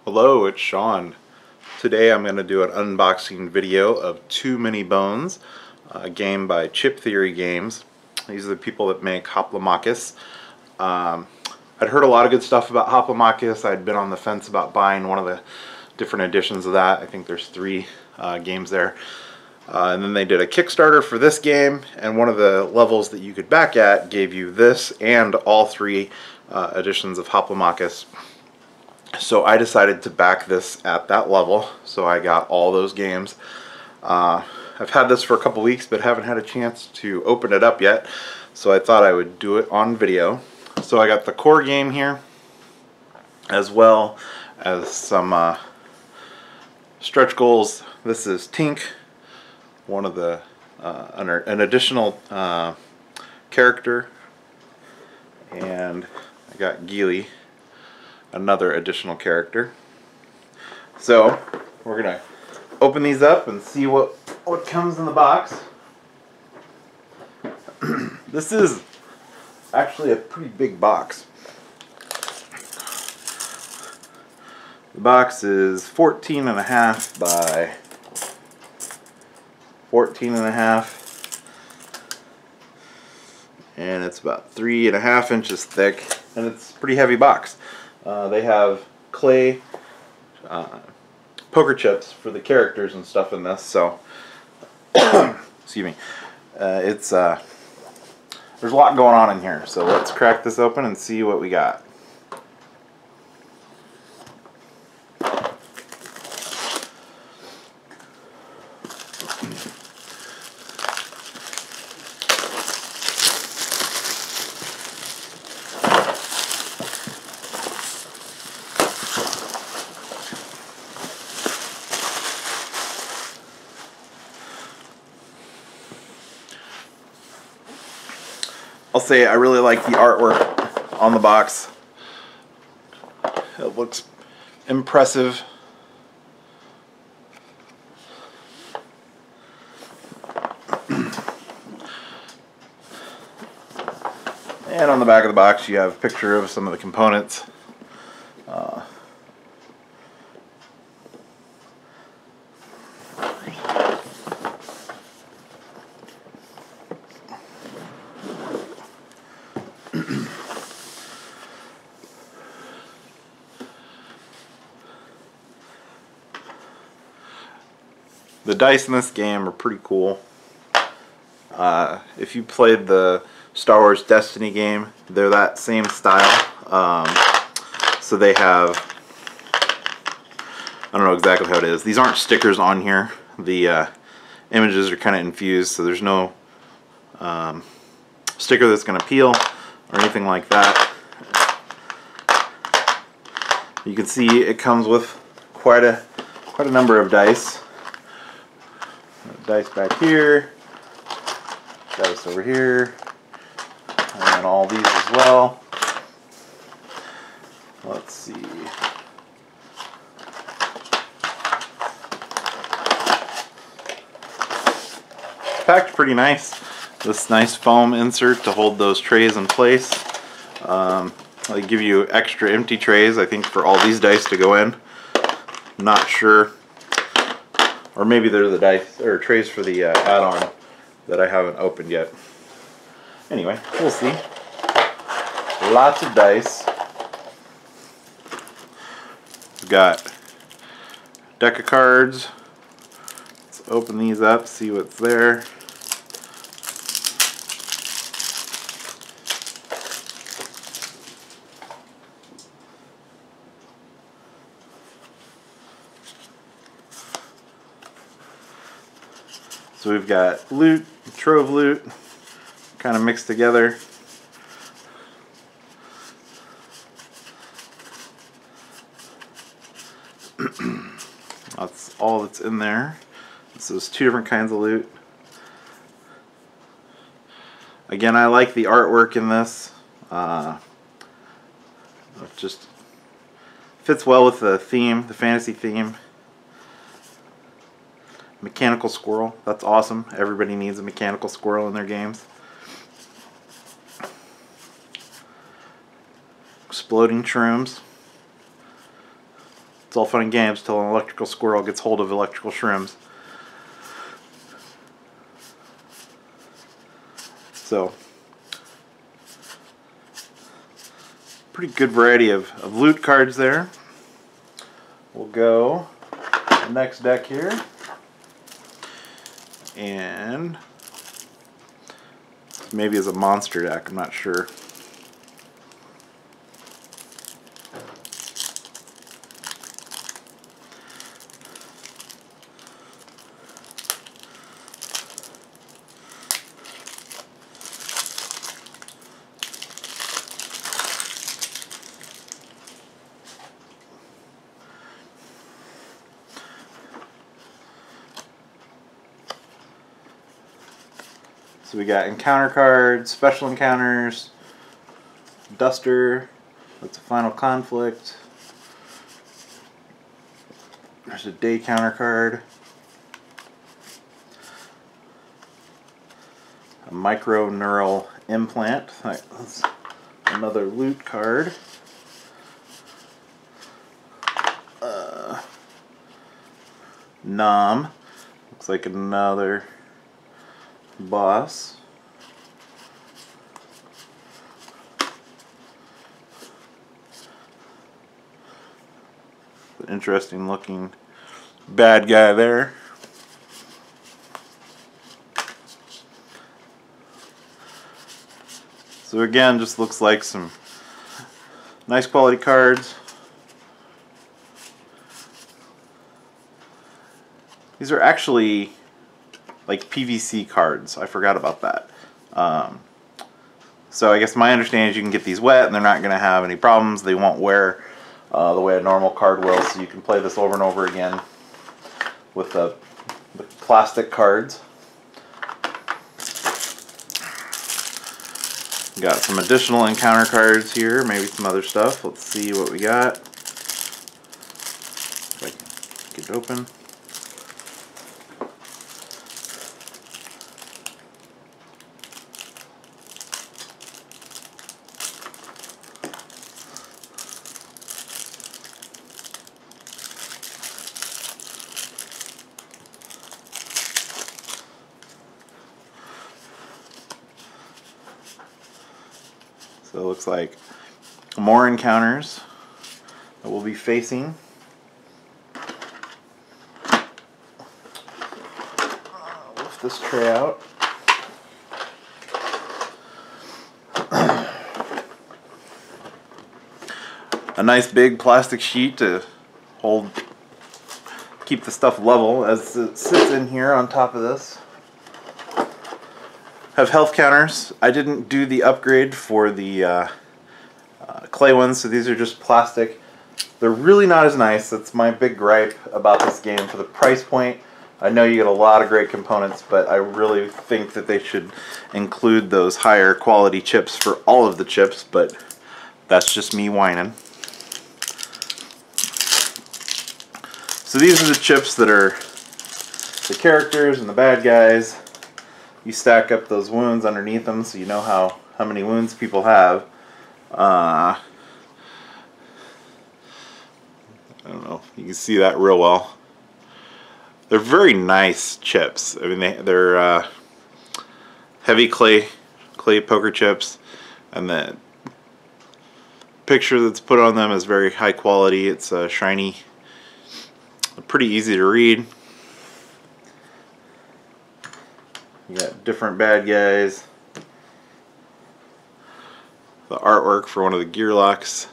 Hello, it's Sean. Today I'm going to do an unboxing video of Too Many Bones, a game by Chip Theory Games. These are the people that make Hoplomachus. I'd heard a lot of good stuff about Hoplomachus. I'd been on the fence about buying one of the different editions of that. I think there's 3 games there. And then they did a Kickstarter for this game, and one of the levels that you could back at gave you this and all 3 editions of Hoplomachus. So I decided to back this at that level, so I got all those games. I've had this for a couple weeks but haven't had a chance to open it up yet, so I thought I would do it on video. So I got the core game here, as well as some stretch goals. This is Tink, one of the an additional character, and I got Geely, another additional character. So we're gonna open these up and see what comes in the box. This is actually a pretty big box. The box is 14.5 by 14.5, and it's about 3.5 inches thick, and it's a pretty heavy box. They have clay poker chips for the characters and stuff in this, so excuse me. There's a lot going on in here, so let's crack this open and see what we got. I'll say I really like the artwork on the box. It looks impressive. And on the back of the box you have a picture of some of the components. The dice in this game are pretty cool. If you played the Star Wars Destiny game, they're that same style. So they have, I don't know exactly how it is. These aren't stickers on here. The images are kind of infused, so there's no sticker that's going to peel or anything like that. You can see it comes with quite a number of dice. Dice back here, dice over here, and then all these as well. Let's see. Packed pretty nice. This nice foam insert to hold those trays in place. They give you extra empty trays, I think, for all these dice to go in. Not sure. Or maybe they're the dice or trays for the add-on that I haven't opened yet. Anyway, we'll see. Lots of dice. We've got a deck of cards. Let's open these up, see what's there. So we've got loot, trove loot, kind of mixed together. That's all that's in there. So there's 2 different kinds of loot. Again, I like the artwork in this. It just fits well with the theme, the fantasy theme. Mechanical squirrel. That's awesome. Everybody needs a mechanical squirrel in their games. Exploding shrooms. It's all fun and games till an electrical squirrel gets hold of electrical shrooms. So, pretty good variety of loot cards there. We'll go to the next deck here. And maybe as a monster deck, I'm not sure. So we got encounter cards, special encounters, Duster, that's a final conflict. There's a day counter card. A micro neural implant. That's another loot card. Nom. Looks like another boss. An interesting looking bad guy there. So again, just looks like some nice quality cards. These are actually like PVC cards. I forgot about that. So I guess my understanding is you can get these wet and they're not going to have any problems. They won't wear the way a normal card will, so you can play this over and over again with the plastic cards. Got some additional encounter cards here, maybe some other stuff. Let's see what we got. If I can get it open. So it looks like more encounters that we'll be facing. Lift this tray out. A nice big plastic sheet to keep the stuff level as it sits in here on top of this. Have health counters. I didn't do the upgrade for the clay ones, so these are just plastic. They're really not as nice. That's my big gripe about this game. For the price point, I know you get a lot of great components, but I really think that they should include those higher quality chips for all of the chips, but that's just me whining. So these are the chips that are the characters and the bad guys. You stack up those wounds underneath them so you know how many wounds people have. I don't know, you can see that real well. They're very nice chips. I mean, they're heavy clay poker chips, and the picture that's put on them is very high quality. It's shiny, pretty easy to read. You got different bad guys. The artwork for one of the gear locks.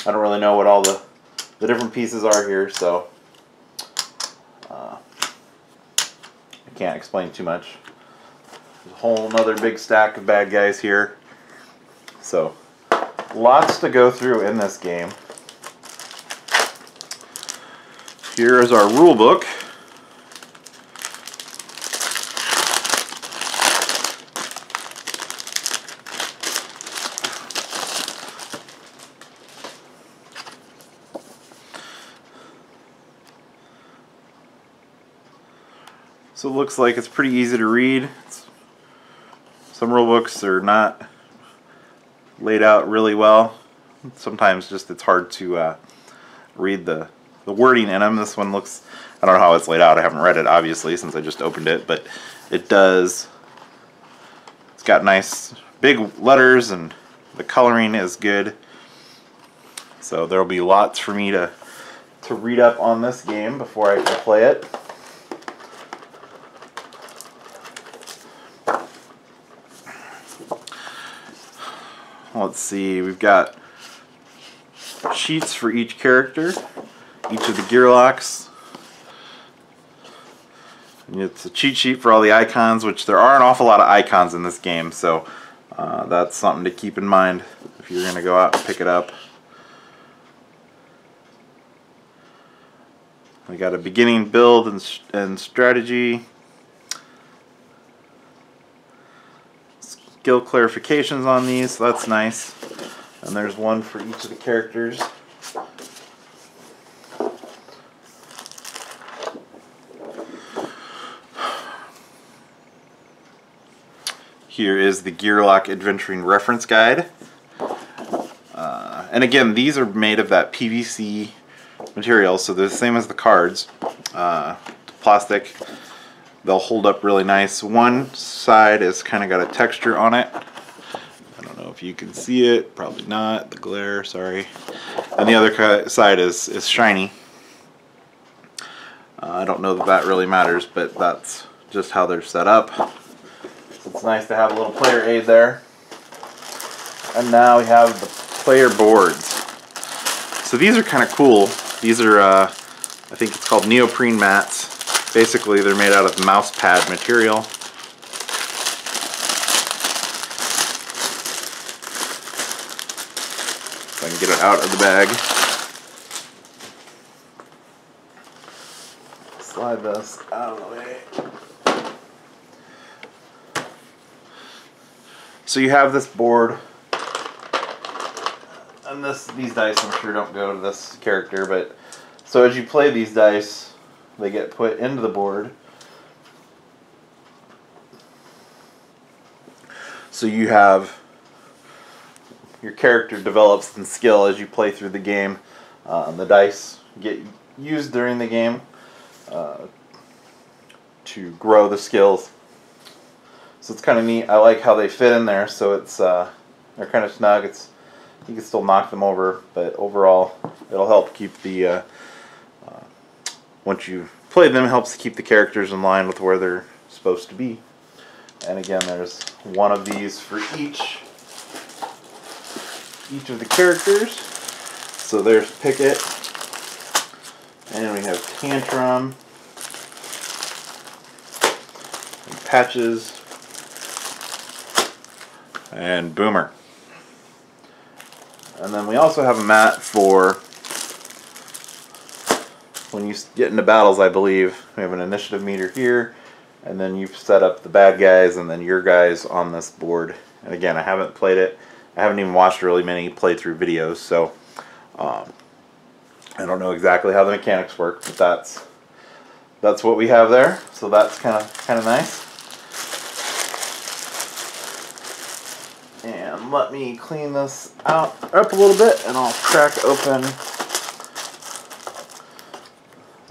I don't really know what all the different pieces are here, so I can't explain too much. There's a whole nother big stack of bad guys here. So lots to go through in this game. Here is our rule book. So it looks like it's pretty easy to read. It's Some rule books are not laid out really well. Sometimes just it's hard to read the wording in them. This one looks, I don't know how it's laid out. I haven't read it obviously since I just opened it, but it does. It's got nice big letters and the coloring is good. So there'll be lots for me to read up on this game before I can play it. Let's see, we've got sheets for each character, each of the gear locks. And it's a cheat sheet for all the icons, which there are an awful lot of icons in this game, so that's something to keep in mind if you're going to go out and pick it up. We got a beginning build and strategy. Skill clarifications on these, so that's nice. And there's one for each of the characters. Here is the Gearlock Adventuring Reference Guide. And again, these are made of that PVC material, so they're the same as the cards. Plastic. They'll hold up really nice. One side is kind of got a texture on it. I don't know if you can see it. Probably not. The glare, sorry. And the other side is shiny. I don't know that that really matters, but that's just how they're set up. So it's nice to have a little player aid there. And now we have the player boards. So these are kind of cool. These are, I think it's called neoprene mats. Basically, they're made out of mouse pad material. If I can get it out of the bag. Slide this out of the way. So you have this board, and these dice I'm sure don't go to this character, but so as you play these dice, they get put into the board. So you have your character develops in skill as you play through the game. The dice get used during the game to grow the skills. So it's kind of neat. I like how they fit in there. So it's they're kind of snug. You can still knock them over, but overall it'll help keep the once you've played them, it helps to keep the characters in line with where they're supposed to be. And again, there's one of these for each of the characters. So there's Picket, and we have Tantrum, and Patches, and Boomer. And then we also have a mat for when you get into battles, I believe. We have an initiative meter here, and then you've set up the bad guys and then your guys on this board. And again, I haven't played it. I haven't even watched really many playthrough videos, so I don't know exactly how the mechanics work, but that's what we have there. So that's kind of nice. And let me clean this up a little bit, and I'll crack open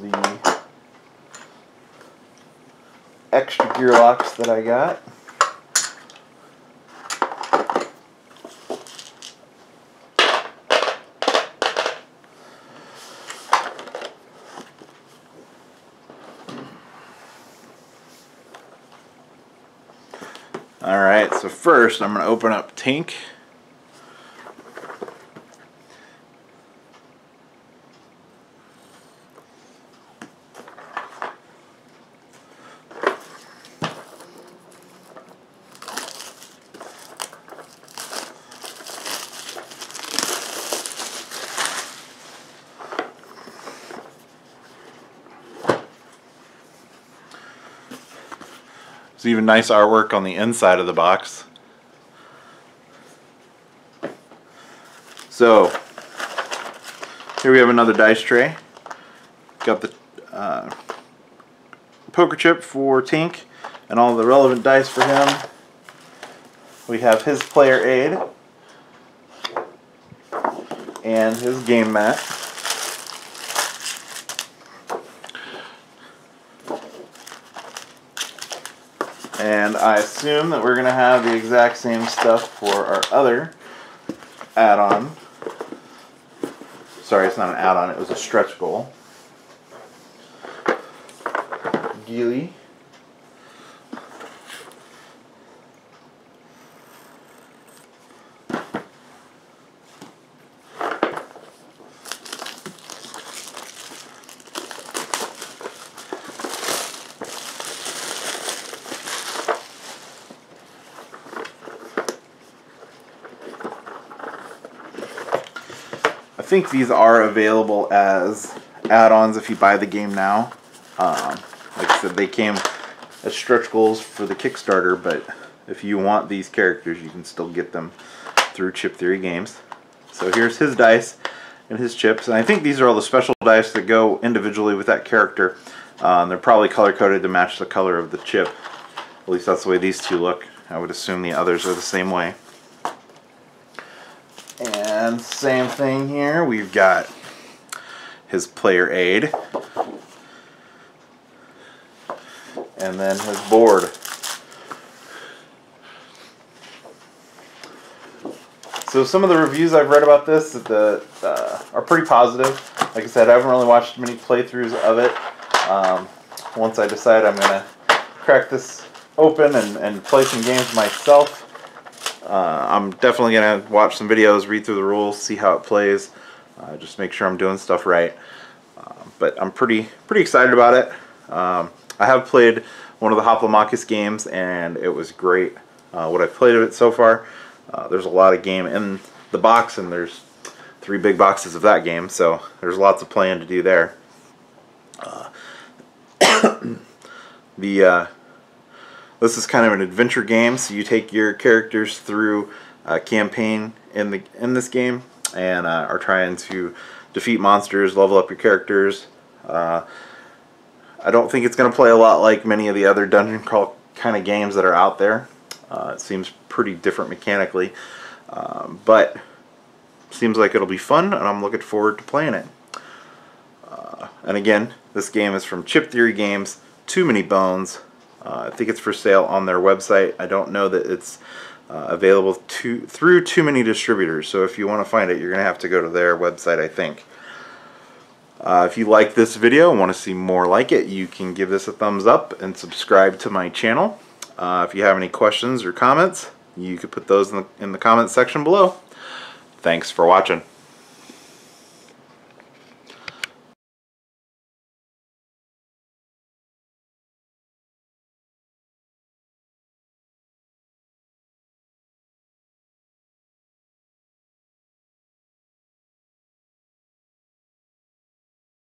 the extra gear locks that I got. Alright, so first I'm going to open up Tink. There's even nice artwork on the inside of the box. So, here we have another dice tray. Got the poker chip for Tink and all the relevant dice for him. we have his player aid and his game mat. And I assume that we're going to have the exact same stuff for our other add-on. Sorry, it's not an add-on, it was a stretch goal. Geely. I think these are available as add-ons if you buy the game now. Like I said, they came as stretch goals for the Kickstarter, but if you want these characters, you can still get them through Chip Theory Games. So here's his dice and his chips, and I think these are all the special dice that go individually with that character. They're probably color-coded to match the color of the chip. At least that's the way these two look. I would assume the others are the same way. And same thing here, we've got his player aid and then his board. So some of the reviews I've read about this are pretty positive. Like I said, I haven't really watched many playthroughs of it. Once I decide I'm going to crack this open and play some games myself, I'm definitely going to watch some videos, read through the rules, see how it plays, just make sure I'm doing stuff right. But I'm pretty excited about it. I have played one of the Hoplomachus games, and it was great. What I've played of it so far, there's a lot of game in the box, and there's 3 big boxes of that game, so there's lots of playing to do there. This is kind of an adventure game, so you take your characters through a campaign in this game, and are trying to defeat monsters, level up your characters. I don't think it's going to play a lot like many of the other dungeon crawl kind of games that are out there. It seems pretty different mechanically, but seems like it'll be fun, and I'm looking forward to playing it. And again, this game is from Chip Theory Games, Too Many Bones. I think it's for sale on their website. I don't know that it's available through too many distributors, so if you want to find it, you're going to have to go to their website, I think. If you like this video and want to see more like it, you can give this a thumbs up and subscribe to my channel. If you have any questions or comments, you could put those in the comments section below. Thanks for watching.